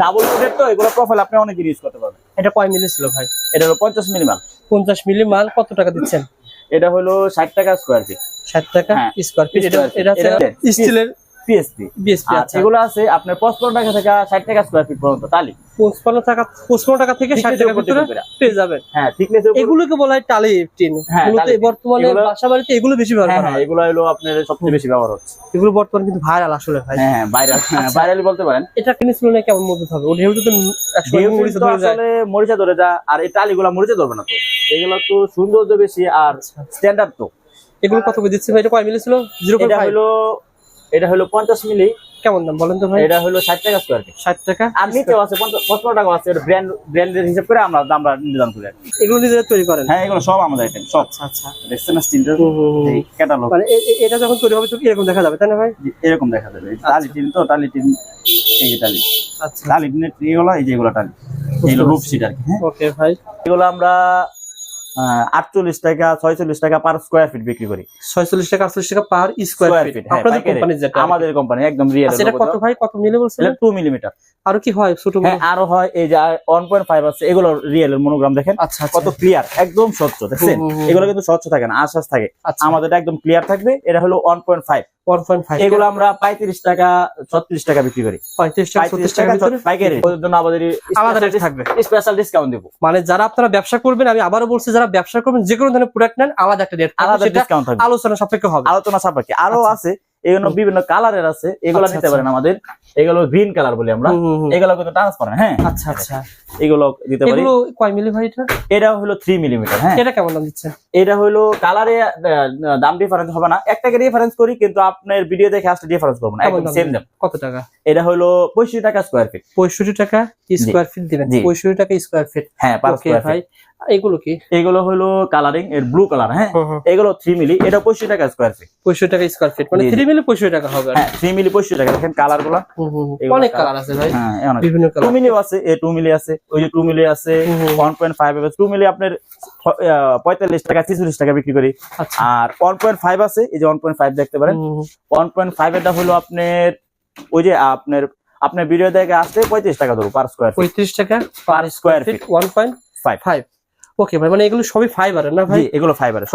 Double coated তো এগুলো profile আপনি অনেক ইউজ করতে পারবেন। এটা কয় মিলি ছিল ভাই? এটা হলো 50 মিলি মাল। 50 মিলি মাল কত টাকা দিচ্ছেন? এটা হলো 60 টাকা স্কয়ার ফিট। 60 টাকা স্কয়ার ফিট। এটা স্টিলের পিএসপি। বিএসপি। আচ্ছা, এগুলো আছে আপনার 55 টাকা থেকে 60 টাকা স্কয়ার ফিট পর্যন্ত টালি। 55 টাকা থেকে 60 টাকা ভিতরে পেয়ে যাবেন। হ্যাঁ, থিকনেস এগুলোকে বলা হয় টালি টিন। মূলত বর্তমানে বাসাবাড়িতে এগুলো বেশি ব্যবহার করা হয়। এগুলো হলো আপনার সবচেয়ে বেশি ব্যবহার হচ্ছে। এগুলো বর্তমানে কিন্তু ভাইরাল আসলে ভাই। হ্যাঁ, ভাইরালি বলতে পারেন। এটা কিনে ছিল না কেমন মজবুত হবে? ওটা তো মরিচা ধরে যায়। আসলে মরিচা ধরে যায়, আর এই টালিগুলো মরিচা ধরবে না তো। এগুলো তো সৌন্দর্য বেশি আর স্ট্যান্ডার্ড তো। এগুলো কত করে দিচ্ছে ভাই? এটা কয় মিলি ছিল? 0.5। এটা হলো 50 মিলি। কেমন দাম বলেন তো ভাই? এটা হলো 60 টাকা স্কয়ার ফিট। 60 টাকা। আর নিচেও আছে 55 টাকা আছে। এটা ব্র্যান্ডের হিসাব করে আমরা দামটা নির্ধারণ করি। এগুলো নিজেরা তৈরি করেন? হ্যাঁ, এগুলো সব আমাদের আইটেম সব। আচ্ছা, দেখছেন না স্টিলের এই ক্যাটালগ। মানে এটা যখন তৈরি হবে তো এরকম দেখা যাবে তাই না ভাই? এরকম দেখা যাবে। টালি টিন তো, টালি টিন এই যে টালি। আচ্ছা, টালি টিনের এগুলো, এই যে এগুলো টালি, এগুলো রুফ সিট আর কি। হ্যাঁ, ওকে ভাই। এগুলো আমরা 48 টাকা 46 টাকা পার স্কয়ার ফিট বিক্রি করি। 46 টাকা 48 টাকা পার স্কয়ার ফিট। আপনাদের কোম্পানি যেটা, আমাদের কোম্পানি একদম রিয়েল। আচ্ছা, এটা কত ভাই? কত মিলি বলছিলেন? 2 মিলিমিটার। আর কি হয় ছোট? হ্যাঁ, আরো হয়। এই যে 1.5 আছে। এগুলো রিয়েলের মনোগ্রাম দেখেন। আচ্ছা, কত ক্লিয়ার, একদম স্বচ্ছ। দেখছেন, এগুলো কিন্তু স্বচ্ছ থাকে না, আশ্বাস থাকে। আমাদেরটা একদম ক্লিয়ার থাকবে। এটা হলো 1.5। এগুলো আমরা 35 টাকা 36 টাকা বিক্রি করি। 35 টাকা 36 টাকা পাইকারি। ওদের জন্য আমাদের আলাদা রেট থাকবে, স্পেশাল ডিসকাউন্ট দেব। মানে যারা আপনারা ব্যবসা করবেন, আমি আবারও বলছি, যারা ব্যবসা করবেন যে কোনো ধরনের প্রোডাক্ট নেন আলাদা একটা রেট, আলাদা ডিসকাউন্ট থাকবে। আলোচনা সাপেক্ষে হবে। আলোচনা সাপেক্ষে আরো আছে। এগুলো বিভিন্ন কালারের আছে। এগুলো নিতে পারেন আমাদের। এগুলো গ্রিন কালার বলি আমরা। এগুলো কিন্তু ট্রান্সপারেন্ট। হ্যাঁ, আচ্ছা আচ্ছা, এগুলো দিতে পারি। এগুলো কয় মিলি ভাই? এটা হলো 3 মিলিমিটার। হ্যাঁ, এটা কেমন দাম দিচ্ছেন? এটা হলো কালারে দাম ডিফারেন্স হবে না। একটাকে রেফারেন্স করি, কিন্তু আপনার ভিডিও দেখে আসলে ডিফারেন্স করব না, একদম সেম দাম। কত টাকা? এটা হলো 65 টাকা স্কয়ার ফিট। 65 টাকা স্কয়ার ফিট দিবেন? 65 টাকা স্কয়ার ফিট। হ্যাঁ, পার স্কয়ার ফিট। এগুলো কি? এগুলো হলো কালারিং এর ব্লু কালার। হ্যাঁ, এগুলো 3 মিলি। এটা 65 টাকা স্কয়ার ফিট। 65 টাকা স্কয়ার ফিট, মানে 3 মিলি 65 টাকা হবে। হ্যাঁ, 3 মিলি 65 টাকা। দেখেন কালারগুলো অনেক কালার আছে ভাই। হ্যাঁ, বিভিন্ন কালার। 2 মিলি আছে, 2 মিলি আছে, ওই যে 2 মিলি আছে। 1.5 আছে। 2 মিলি আপনার 45 টাকা 46 টাকা বিক্রি করি। আর 1.5 আছে, এই যে 1.5 দেখতে পারেন। 1.5 এটা হলো আপনার ওই যে আপনার ভিডিও দেখে আসতে 35 টাকা ধরো পার স্কয়ার ফিট। 35 টাকা পার স্কয়ার ফিট 1.5। ওকে ভাই, মানে এগুলো সবই ফাইবারের না ভাই? এগুলো ফাইবারের।